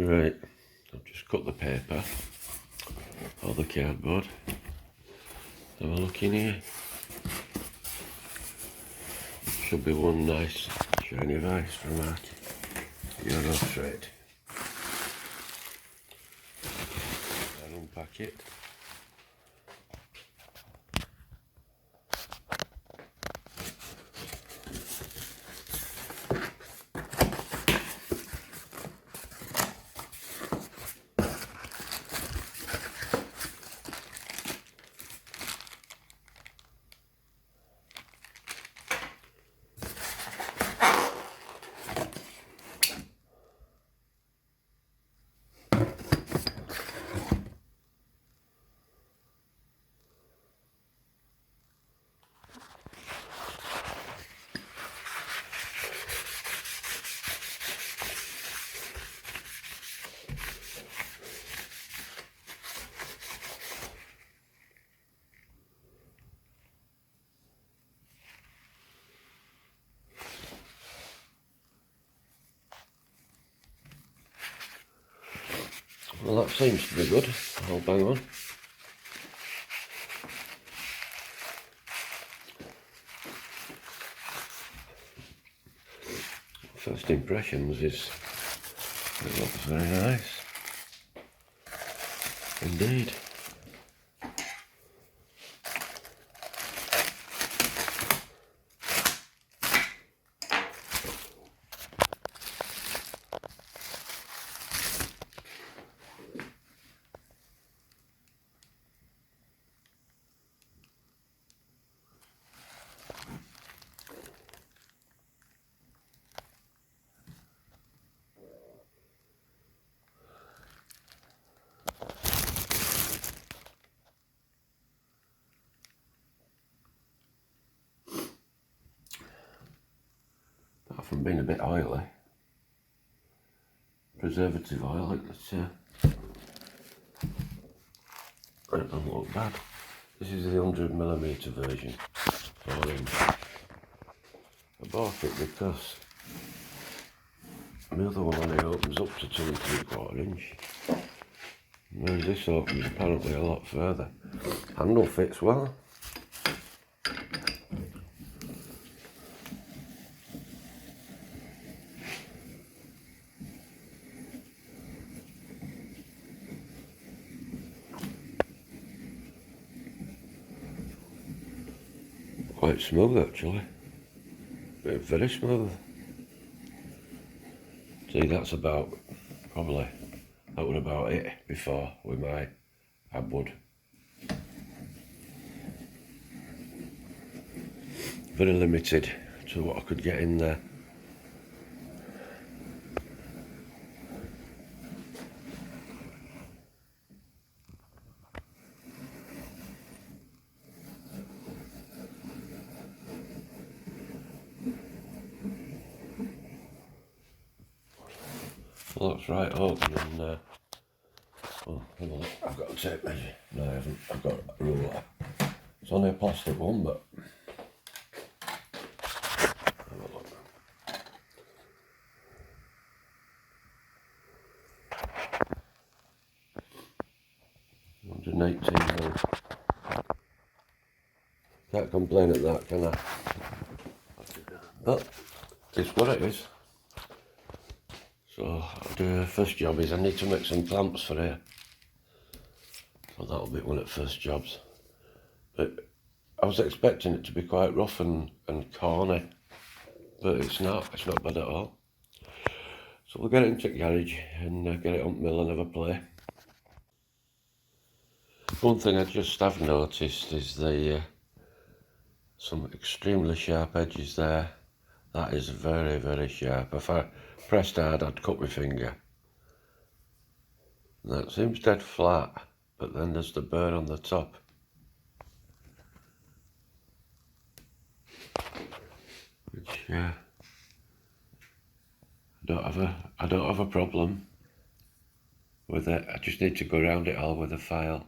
Right, I've just cut the paper or the cardboard. Have a look in here. Should be one nice shiny vise from our Euro thread. I'll unpack it. Well, that seems to be good. I'll bang on. First impressions is it looks very nice indeed. Apart from being a bit oily, preservative oil, it doesn't look bad. This is the 100mm version, 4-inch. I bought it because the other one only opens up to 2 3/4 inch. Whereas this opens apparently a lot further. Handle fits well. Quite smooth actually. Very smooth. See, that's about, probably, that was about it before with my abwood. Very limited to what I could get in there. Well, that's right open and well, hang on, I've got a tape measure. No, I haven't. I've got a ruler. It's only a plastic one, but have a look. 118 mil. Can't complain at that, can I? But it's what it is. So the first job is I need to make some clamps for here. So that'll be one of the first jobs. But I was expecting it to be quite rough and corny, but it's not bad at all. So we'll get it into the garage and get it on mill and have a play. One thing I just have noticed is the some extremely sharp edges there. That is very, very sharp. If I pressed hard, I'd cut my finger. And that seems dead flat, but then there's the burr on the top. Which I don't have a problem with it. I just need to go around it all with a file.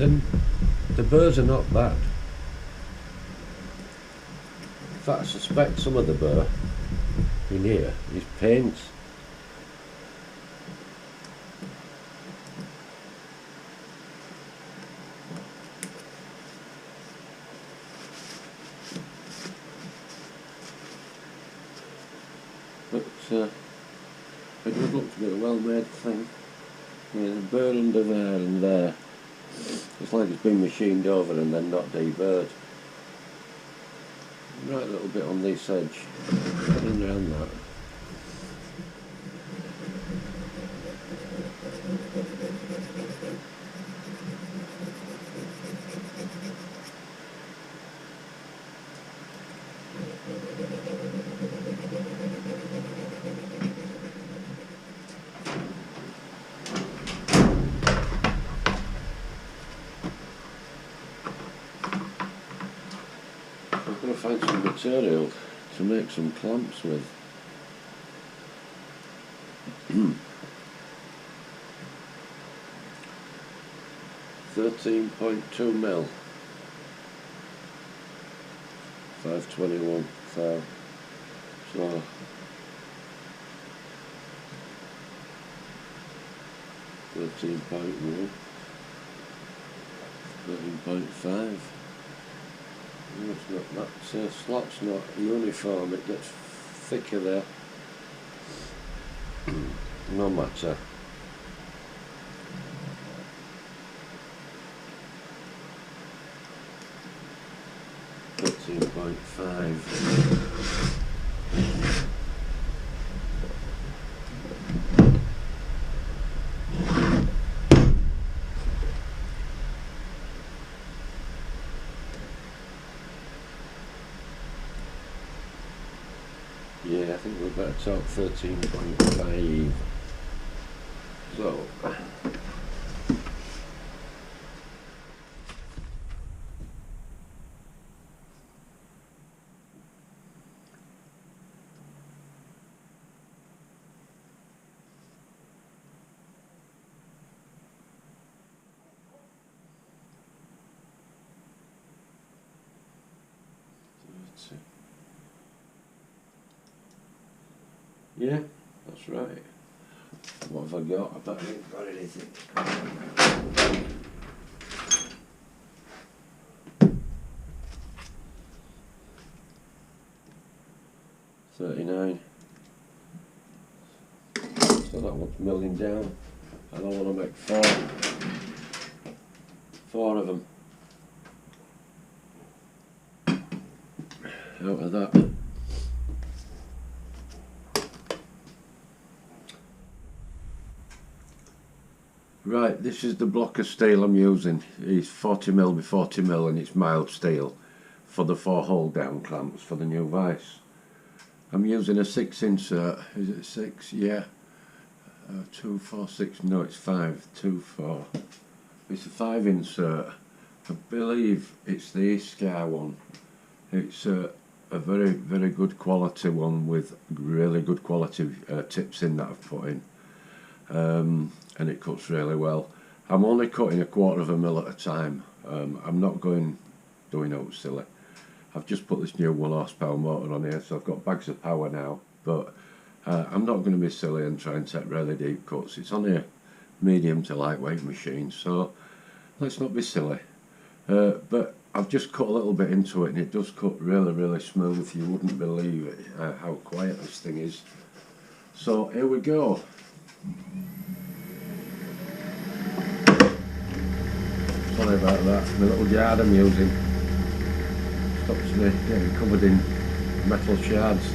then the burrs are not bad. In fact, I suspect some of the burr in here is paint. But it does look to be a well-made thing. There's a burr under there and there. It's like it's been machined over and then not deburred. Right, a little bit on this edge, in around that. I'm going to find some material to make some clamps with. 13.2mm, 521 thou. So 13.1, 13.5. It's not that slot's not uniform, it gets thicker there. No matter. Yeah, I think we better talk 13.5. So, yeah, that's right. What have I got? I bet I haven't got anything. 39. So that one's milling down. And I want to make four of them out of that. Right, this is the block of steel I'm using. It's 40mm by 40mm and it's mild steel for the 4-hole down clamps for the new vise. I'm using a 6 insert. Is it 6? Yeah. 2, 4, 6. No, it's 5. 2, 4. It's a 5 insert. I believe it's the Scar one. It's a very, very good quality one with really good quality tips in that I've put in. And it cuts really well. I'm only cutting 1/4 mil at a time. I'm not doing out silly. I've just put this new 1 horsepower motor on here, so I've got bags of power now, but I'm not going to be silly and try and take really deep cuts. It's only a medium to lightweight machine, so let's not be silly. But I've just cut a little bit into it and it does cut really, really smooth. You wouldn't believe it, how quiet this thing is. So here we go. Sorry about that, my little yard I'm using stops me getting covered in metal shards.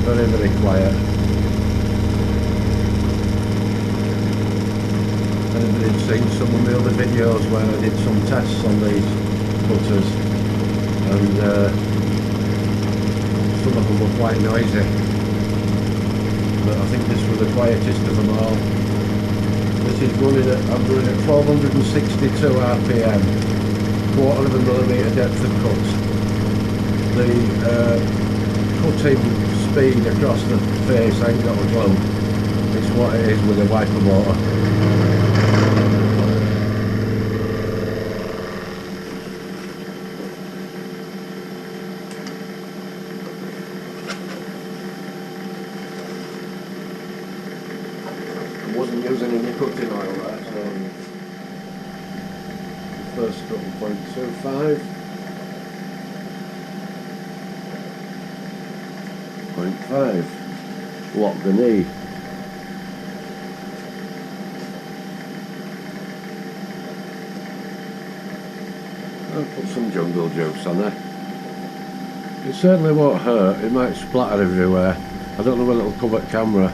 Very, very quiet. Anybody's seen some of my other videos where I did some tests on these cutters, and some of them were quite noisy, but I think this was the quietest of them all. This is running at, I'm running at 462 RPM, 1/4 of a millimetre depth of cut. The cutting speed across the face, I ain't got a clue. It's what it is with a wiper motor. I wasn't using any cutting oil there, so first cutting 0.25. 0.5. Lock the knee. I'll put some jungle juice on there. It certainly won't hurt, it might splatter everywhere. I don't know whether it'll cover camera.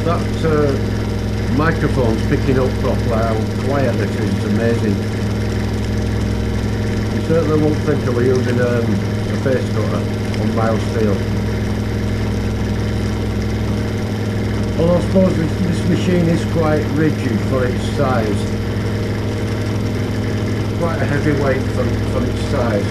That microphone's picking up properly how quiet this is, it's amazing. You certainly won't think I were using a face cutter on mild steel. Although I suppose this machine is quite rigid for its size. Quite a heavy weight for its size.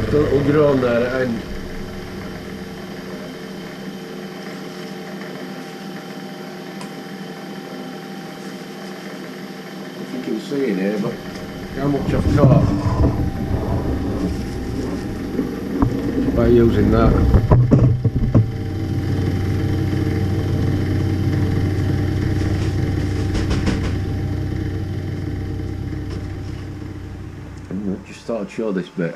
A little groan there at the end. If you can see in here, but how much I've caught by using that. And just thought I'd show this bit.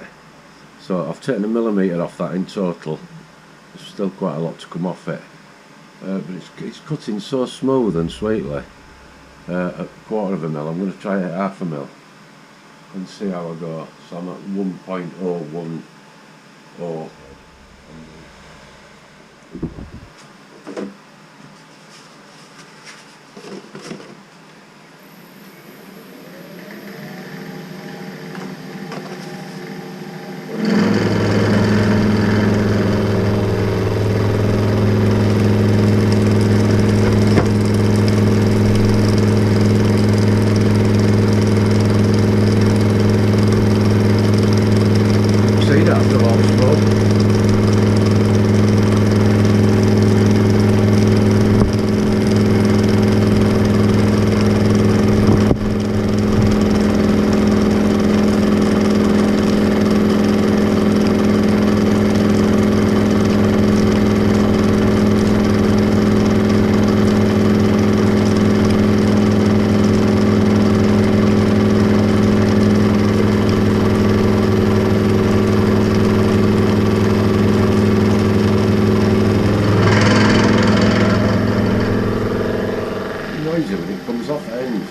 So I've taken 1 millimetre off that in total. There's still quite a lot to come off it, but it's cutting so smooth and sweetly. At 1/4 mil, I'm going to try it at 1/2 mil and see how I go. So I'm at 1.010. When it comes off end.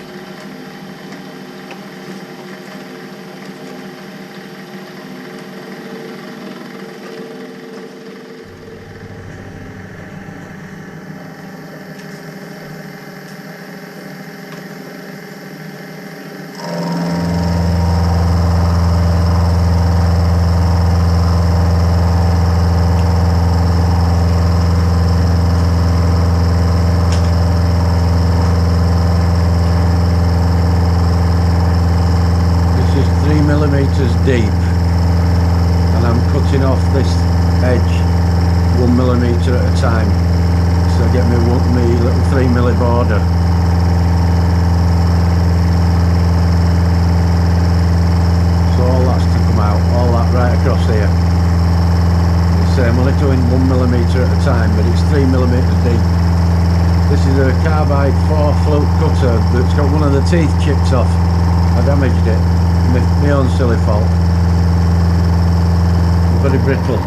Deep, and I'm cutting off this edge 1 millimetre at a time, so I get me little 3 milli border. So all that's to come out, all that right across here. I'm only doing 1 millimetre at a time, but it's 3 millimetres deep. This is a carbide 4 flute cutter that's got one of the teeth chipped off. I damaged it. My own silly fault. Very brittle.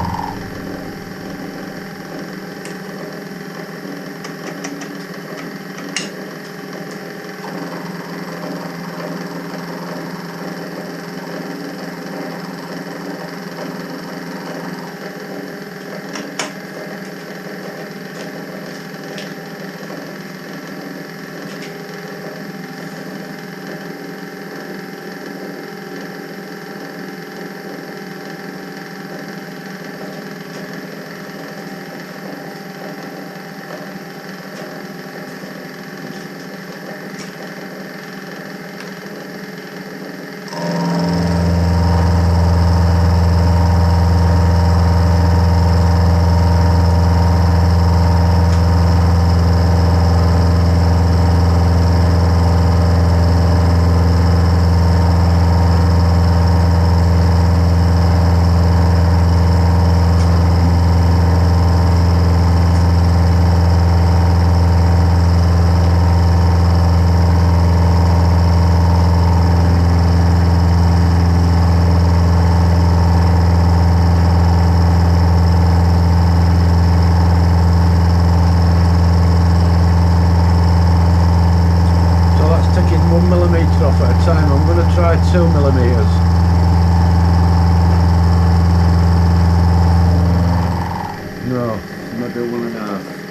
I do 1.5.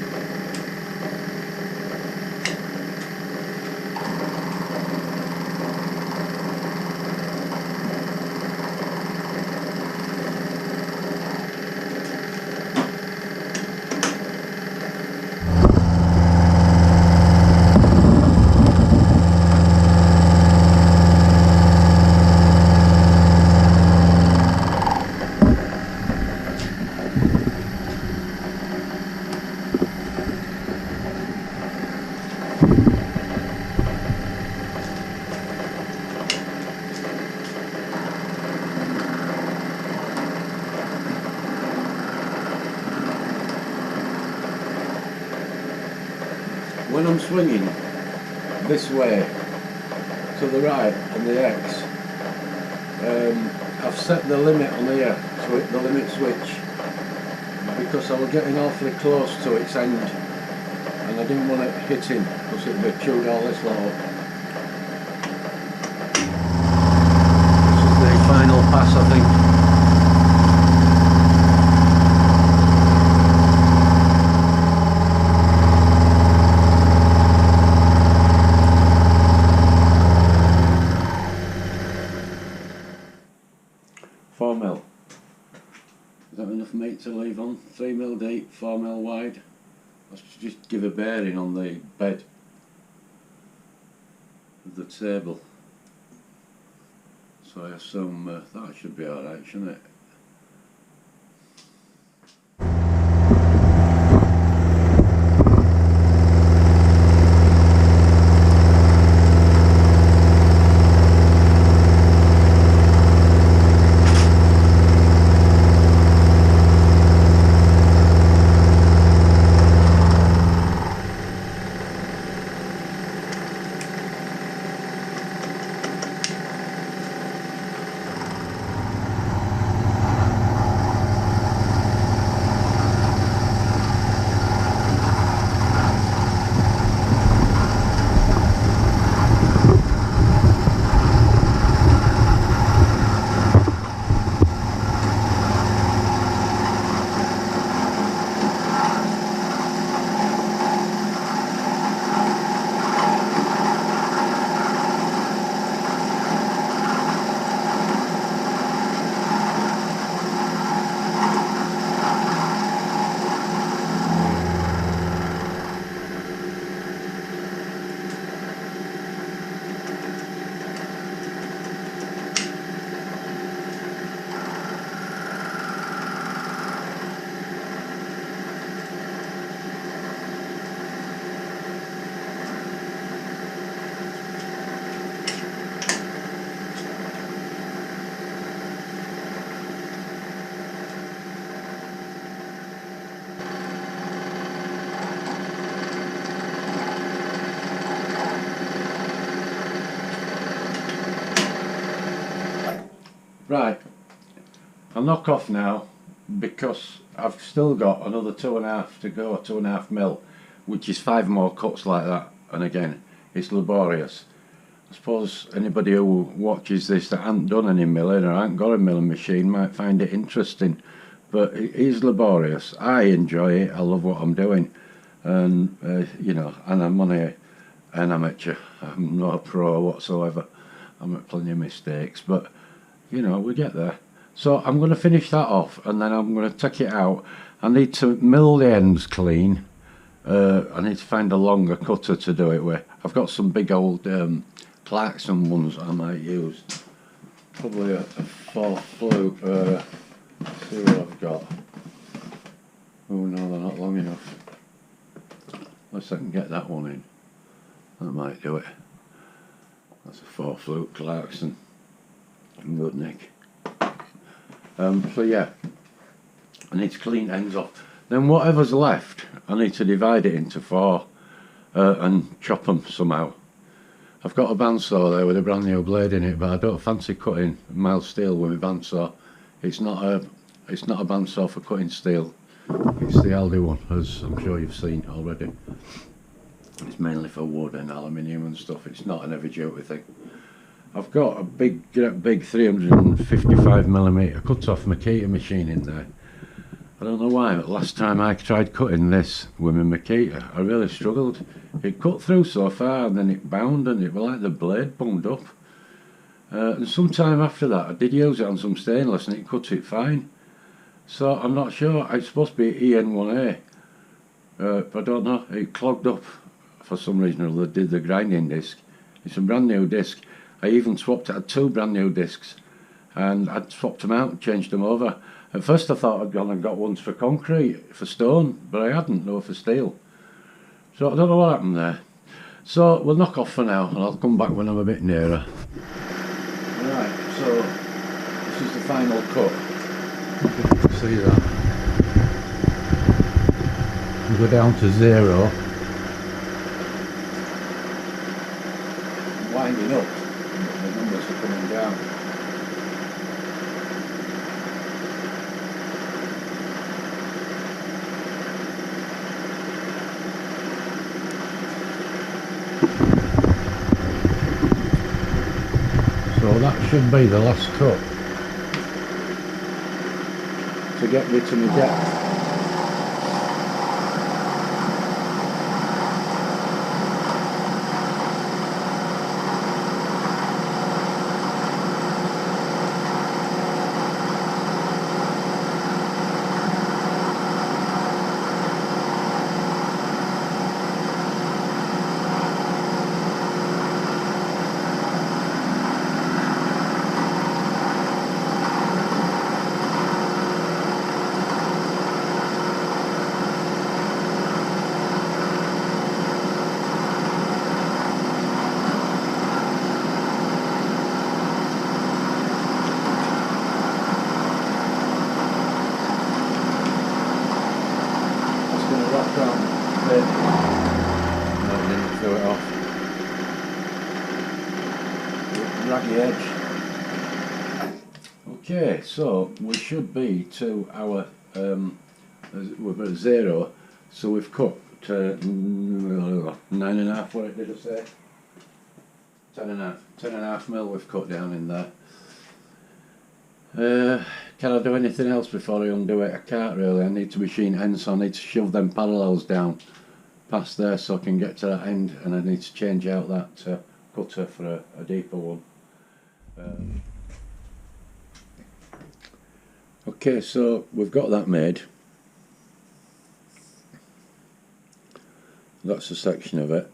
When I'm swinging this way to the right on the X, I've set the limit on here, the limit switch, because I was getting awfully close to its end and I didn't want it hitting because it would have chewed all this lot up. This is the final pass, I think. 4mm. Is that enough meat to leave on? 3mm deep, 4mm wide. Let's just give a bearing on the bed of the table. So I assume that should be alright, shouldn't it? Right, I'll knock off now because I've still got another 2.5 to go, 2.5mm, which is 5 more cuts like that, and again, it's laborious. I suppose anybody who watches this that hasn't done any milling or hasn't got a milling machine might find it interesting, but it is laborious. I enjoy it, I love what I'm doing, and you know, and I'm only an amateur, I'm not a pro whatsoever. I make plenty of mistakes, but you know, we get there. So I'm going to finish that off and then I'm going to take it out. I need to mill the ends clean. I need to find a longer cutter to do it with. I've got some big old Clarkson ones I might use. Probably a 4 flute. Let's see what I've got. Oh no, they're not long enough. Unless I can get that one in. That might do it. That's a 4 flute Clarkson. Good nick. So yeah, I need to clean ends off. Then whatever's left, I need to divide it into 4 and chop them somehow. I've got a bandsaw there with a brand new blade in it, but I don't fancy cutting mild steel with my bandsaw. It's not a bandsaw for cutting steel. It's the Aldi one, as I'm sure you've seen already. It's mainly for wood and aluminium and stuff. It's not an heavy duty thing. I've got a big 355mm cut-off Makita machine in there, I don't know why, but last time I tried cutting this with my Makita, I really struggled. It cut through so far and then it bound and it was like the blade bunged up. And sometime after that I did use it on some stainless and it cut it fine. So I'm not sure, it's supposed to be EN1A. But I don't know, it clogged up for some reason or other, did the grinding disc. It's a brand new disc. I even swapped it, I had 2 brand new discs and I'd swapped them out and changed them over. At first I thought I'd gone and got ones for concrete, for stone, but I hadn't, they were for steel. So I don't know what happened there. So we'll knock off for now and I'll come back when I'm a bit nearer. Right, so this is the final cut. You can see that. We go down to 0. Winding up, the numbers are coming down. So that should be the last cut to get me to my depth. Raggy edge. Okay, so we should be to our we're at 0, so we've cut 9.5. What did I say? 10.5 mil we've cut down in there. Can I do anything else before I undo it? I can't really. I need to machine ends, so I need to shove them parallels down past there so I can get to that end, and I need to change out that cutter for a deeper one. Okay, so we've got that made. That's a section of it.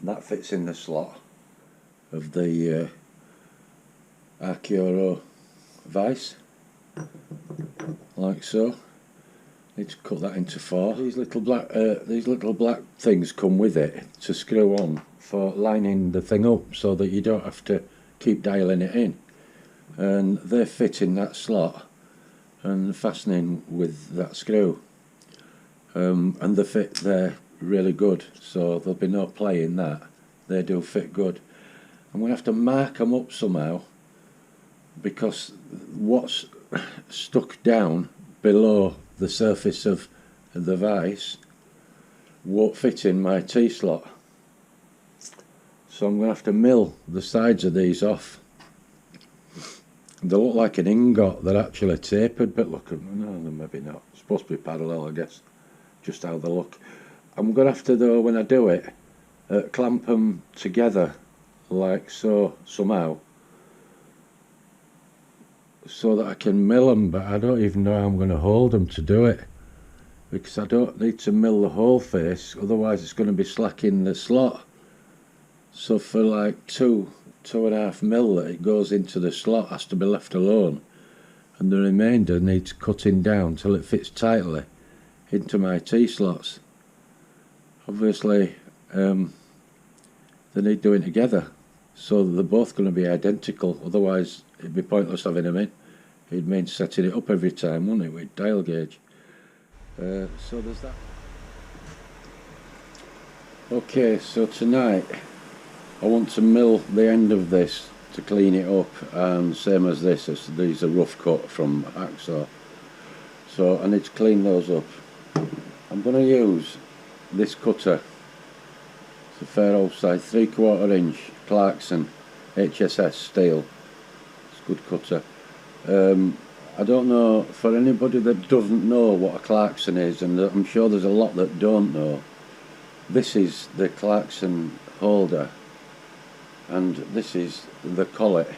That fits in the slot of the Archeoro vise, like so. Need to cut that into 4. These little black things come with it to screw on for lining the thing up, so that you don't have to keep dialing it in. And they fit in that slot and fastening with that screw. And they fit there really good, so there'll be no play in that. They do fit good. I'm going to have to mark them up somehow, because what's stuck down below the surface of the vise won't fit in my T-slot. So I'm going to have to mill the sides of these off. They look like an ingot, they're actually tapered, but look, no, they're maybe not. It's supposed to be parallel, I guess, just how they look. I'm going to have to, though, when I do it, clamp them together like so, somehow, so that I can mill them, but I don't even know how I'm going to hold them to do it, because I don't need to mill the whole face, otherwise it's going to be slack in the slot. So for like 2.5 mil that it goes into the slot has to be left alone, and the remainder needs cutting down till it fits tightly into my T-slots. Obviously they need doing together, so they're both going to be identical, otherwise it'd be pointless having them in. It'd mean setting it up every time, wouldn't it, with dial gauge. So there's that. Okay, so tonight I want to mill the end of this to clean it up, and same as this, these are rough cut from hacksaw, so I need to clean those up. I'm going to use this cutter. It's a fair old size 3/4 inch Clarkson HSS steel. It's a good cutter. I don't know, for anybody that doesn't know what a Clarkson is, and I'm sure there's a lot that don't know, this is the Clarkson holder, and this is the collet.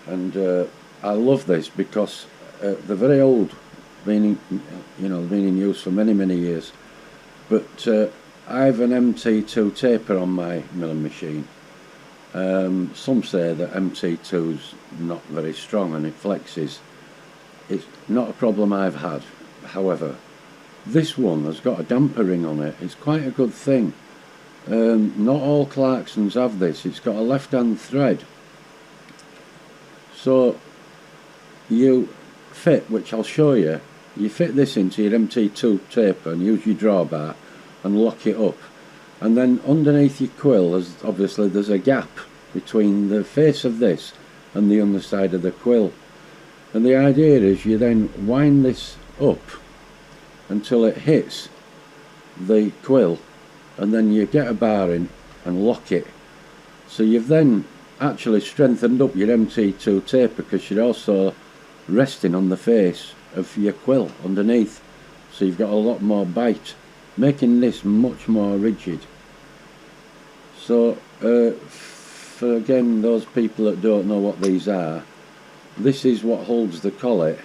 And I love this because they're very old, been in use for many years. But I have an MT2 taper on my milling machine. Some say that MT2's not very strong and it flexes. It's not a problem I've had. However, this one has got a damper ring on it. It's quite a good thing. Not all Clarksons have this. It's got a left-hand thread. So you fit, which I'll show you, you fit this into your MT2 taper and use your drawbar and lock it up. And then underneath your quill, there's a gap between the face of this and the underside of the quill. And the idea is you then wind this up until it hits the quill, and then you get a bar in and lock it. So you've then actually strengthened up your MT2 taper because you're also resting on the face of your quill underneath. So you've got a lot more bite, making this much more rigid. So for again those people that don't know what these are, this is what holds the collet.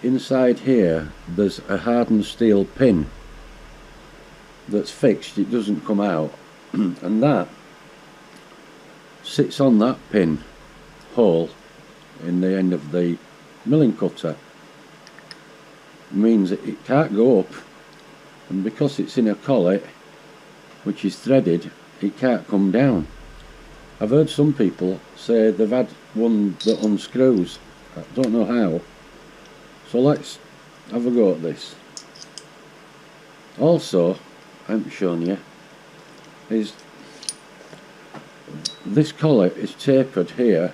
Inside here there's a hardened steel pin that's fixed, it doesn't come out, and that sits on that pin hole in the end of the milling cutter. It means that it can't go up, and because it's in a collet which is threaded, it can't come down. I've heard some people say they've had one that unscrews. I don't know how. So let's have a go at this. Also, I haven't shown you, is this collet is tapered here,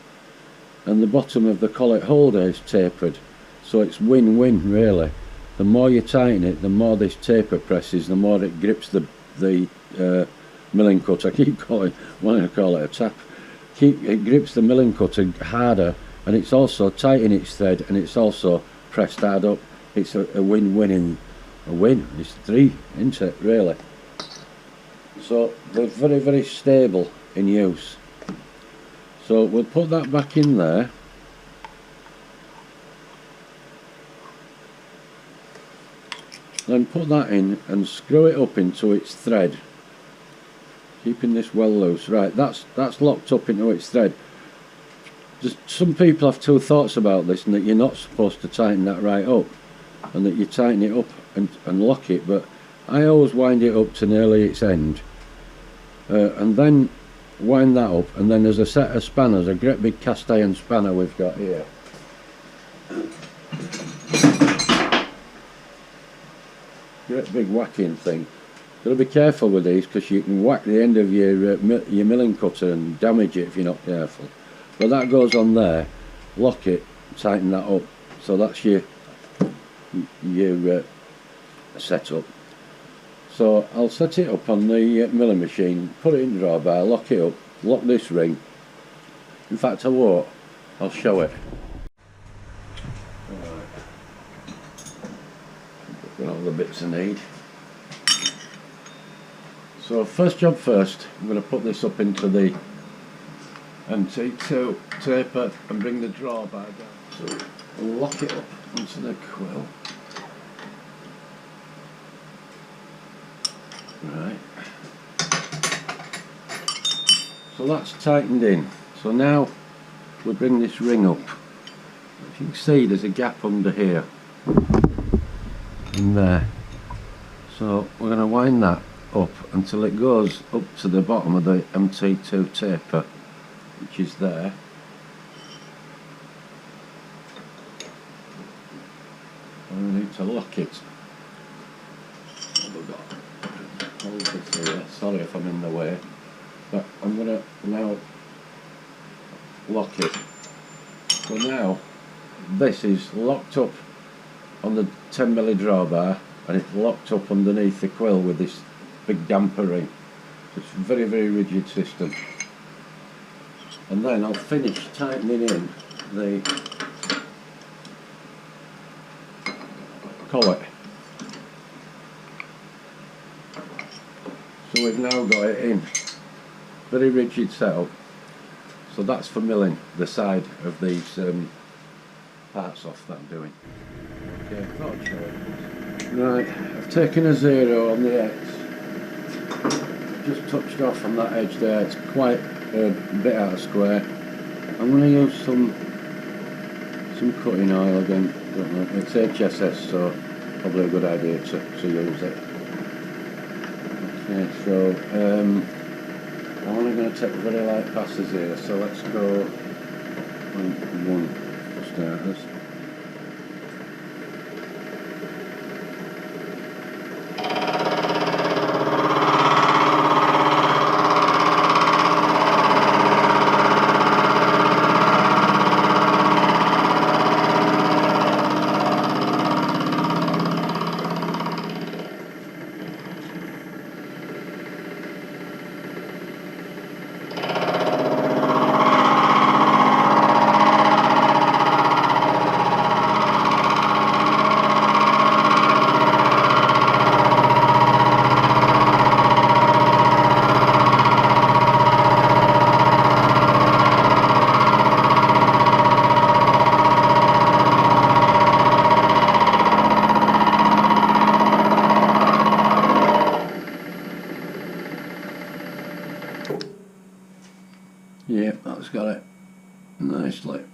and the bottom of the collet holder is tapered, so it's win-win really. The more you tighten it, the more this taper presses, the more it grips the milling cutter. I keep wanting to call it a tap. It grips the milling cutter harder, and it's also tight in its thread, and it's also pressed hard up. It's a win-win. A win. It's three, isn't it, really? So they're very stable in use. So we'll put that back in there. Then put that in and screw it up into its thread, keeping this well loose. Right, that's locked up into its thread. Just some people have two thoughts about this, and that you're not supposed to tighten that right up, and that you tighten it up and lock it, but I always wind it up to nearly its end, and then wind that up, and then there's a set of spanners, a great big cast iron spanner we've got here. Great big whacking thing. Got to be careful with these because you can whack the end of your milling cutter and damage it if you're not careful. But that goes on there. Lock it, tighten that up. So that's your setup. So I'll set it up on the milling machine, put it in drawbar, lock it up, lock this ring. In fact, I won't. I'll show it. Got all the bits I need. So first job first, I'm going to put this up into the MT2 taper and bring the drawbar down. So we'll lock it up onto the quill. Right. So that's tightened in. So now we bring this ring up. If you can see, there's a gap under here. In there. So we're going to wind that up until it goes up to the bottom of the MT2 taper, which is there. And we need to lock it. Hold this here. Sorry if I'm in the way, but I'm going to now lock it. So now this is locked up on the 10mm drawbar, and it's locked up underneath the quill with this big damper ring. It's a very rigid system. And then I'll finish tightening in the collet. So we've now got it in. Very rigid setup. So that's for milling the side of these parts off that I'm doing. Okay, I thought I'd show it. Right, I've taken a 0 on the X. Just touched off on that edge there. It's quite a bit out of square. I'm going to use some cutting oil again. Don't know. It's HSS, so probably a good idea to use it. Okay, so I'm only going to take very light passes here. So let's go 0.1 for starters. Yeah, that's got it nicely.